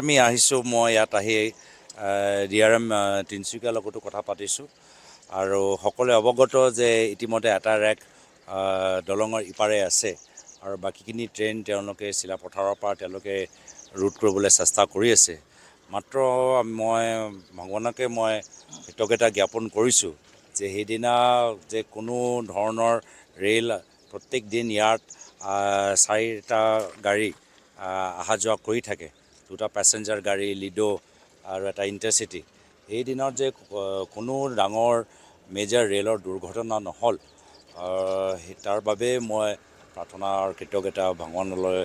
আমি আহিছোঁ মই ইয়াত আহি ডিআৰএম তিনিচুকীয়াৰ লগতো কথা পাতিছোঁ আৰু সকলোৱে অৱগত যে ইতিমধ্যে এটা ৰেক দলঙৰ ইপাৰে আছে আৰু বাকীখিনি ট্ৰেইন তেওঁলোকে চিলাপথাৰৰ পৰা তেওঁলোকে ৰুট কৰিবলৈ চেষ্টা কৰি আছে। মাত্ৰ মই ভগৱানকে মই কৃতজ্ঞতা জ্ঞাপন কৰিছোঁ যে সেইদিনা যে কোনো ধৰণৰ ৰেল প্ৰত্যেক দিন ইয়াত 4টা গাড়ী অহা যোৱা কৰি থাকে, 2টা পেছেঞ্জাৰ গাড়ী লিডো আৰু এটা ইণ্টাৰচিটি। এই দিনত যে কোনো ডাঙৰ মেজৰ ৰেলৰ দুৰ্ঘটনা নহ'ল, তাৰ বাবে মই প্ৰাৰ্থনা আৰু কৃতজ্ঞতা ভগৱানলৈ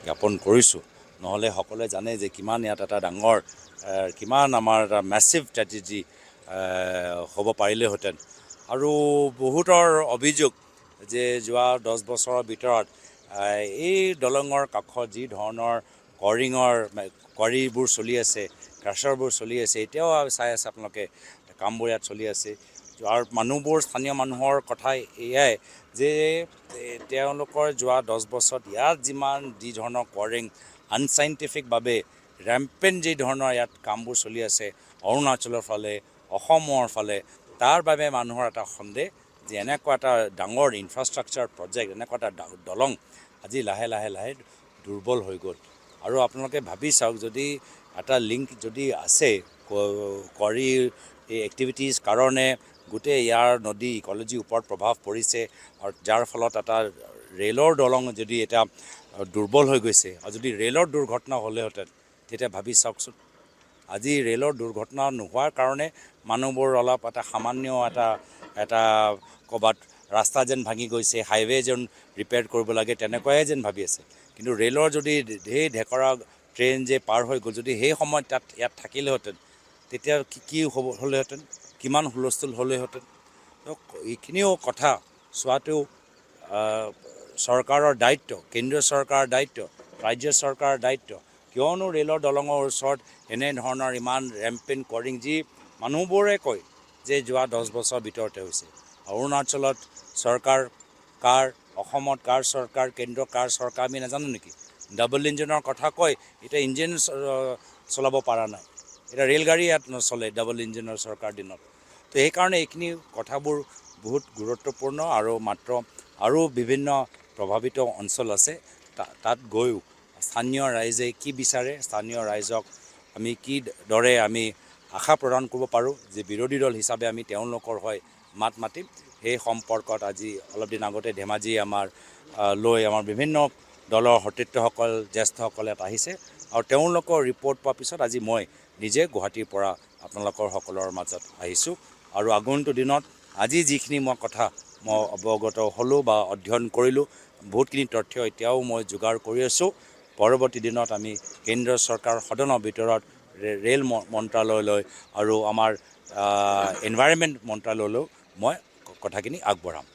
জ্ঞাপন কৰিছোঁ। নহ'লে সকলোৱে জানে যে কিমান ইয়াত এটা ডাঙৰ কিমান আমাৰ এটা মেছিভ ট্ৰেজেডি হ'ব পাৰিলেহেঁতেন। আৰু বহুতৰ অভিযোগ যে যোৱা 10 বছৰৰ ভিতৰত এই দলঙৰ কাষত যি ধৰণৰ কোৱাৰীবোৰ চলি আছে, ক্ৰাছাৰবোৰ চলি আছে, এতিয়াও চাই আছে আপোনালোকে কামবোৰ ইয়াত চলি আছে। আৰু মানুহবোৰ স্থানীয় মানুহৰ কথা এয়াই যে তেওঁলোকৰ যোৱা 10 বছৰত ইয়াত যি ধৰণৰ কোৱাৰিং আনচাইণ্টিফিকভাৱে ৰেম্পেণ্ট যি ধৰণৰ ইয়াত কামবোৰ চলি আছে অৰুণাচলৰ ফালে, অসমৰ ফালে, তাৰ বাবে মানুহৰ এটা সন্দেহ যে এনেকুৱা এটা ডাঙৰ ইনফ্ৰাষ্ট্ৰাকচাৰ প্ৰজেক্ট, এনেকুৱা এটা দলং আজি লাহে লাহে লাহে দুৰ্বল হৈ গ'ল। আৰু আপোনালোকে ভাবি চাওক, যদি এটা লিংক যদি আছে কোৱাৰী এক্টিভিটিজ কাৰণে গোটেই ইয়াৰ নদী ইক'লজিৰ ওপৰত প্ৰভাৱ পৰিছে আৰু যাৰ ফলত এটা ৰেলৰ দলং যদি এটা দুৰ্বল হৈ গৈছে আৰু যদি ৰেলৰ দুৰ্ঘটনা হ'লেহেঁতেন তেতিয়া ভাবি চাওকচোন। আজি ৰেলৰ দুৰ্ঘটনা নোহোৱাৰ কাৰণে মানুহবোৰ অলপ এটা সামান্য এটা ক'ৰবাত ৰাস্তা যেন ভাঙি গৈছে, হাইৱে যেন ৰিপেয়াৰ কৰিব লাগে তেনেকুৱাই যেন ভাবি আছে। কিন্তু ৰেলৰ যদি সেই ঢেকৰা ট্ৰেইন যে পাৰ হৈ গ'ল, যদি সেই সময়ত ইয়াত থাকিলেহেঁতেন তেতিয়া কি হ'লেহেঁতেন, কিমান হুলস্থুল হ'লেহেঁতেন। এইখিনিও কথা চোৱাটো চৰকাৰৰ দায়িত্ব, কেন্দ্ৰীয় চৰকাৰৰ দায়িত্ব, ৰাজ্য চৰকাৰৰ দায়িত্ব। কিয়নো ৰেলৰ দলঙৰ ওচৰত এনেধৰণৰ ইমান ৰেম্পেণ্ট কোৱাৰিং যি মানুহবোৰে কয় যে যোৱা 10 বছৰৰ ভিতৰতে হৈছে। অৰুণাচলত চৰকাৰ কাৰ, অসমত কাৰ চৰকাৰ, কেন্দ্ৰ কাৰ চৰকাৰ আমি নাজানো নেকি? ডাবল ইঞ্জিনৰ কথা কয়, এতিয়া ইঞ্জিন চলাব পৰা নাই, এতিয়া ৰেলগাড়ী ইয়াত নচলে ডাবল ইঞ্জিনৰ চৰকাৰ দিনত। তো সেইকাৰণে এইখিনি কথাবোৰ বহুত গুৰুত্বপূৰ্ণ আৰু মাত্ৰ আৰু বিভিন্ন প্ৰভাৱিত অঞ্চল আছে, তাত গৈও স্থানীয় ৰাইজে কি বিচাৰে, স্থানীয় ৰাইজক আমি কিদৰে আমি আশা প্ৰদান কৰিব পাৰোঁ যে বিৰোধী দল হিচাপে আমি তেওঁলোকৰ হৈ মাত মাতিম। সেই সম্পৰ্কত আজি অলপ দিন আগতে ধেমাজি আমাৰ বিভিন্ন দলৰ সতীৰ্থসকল, জ্যেষ্ঠসকল ইয়াত আহিছে আৰু তেওঁলোকৰ ৰিপৰ্ট পোৱাৰ পিছত আজি মই নিজে গুৱাহাটীৰ পৰা আপোনালোকৰ সকলৰ মাজত আহিছোঁ। আৰু আগন্তুক দিনত আজি যিখিনি কথা মই অৱগত হ'লোঁ বা অধ্যয়ন কৰিলোঁ, বহুতখিনি তথ্য এতিয়াও মই যোগাৰ কৰি আছোঁ। পৰৱৰ্তী দিনত আমি কেন্দ্ৰীয় চৰকাৰৰ সদনৰ ভিতৰত ৰেল মন্ত্ৰালয়লৈ আৰু আমাৰ এনভাইৰনমেণ্ট মন্ত্ৰালয়লৈ মই কথাখিনি আগবঢ়াম।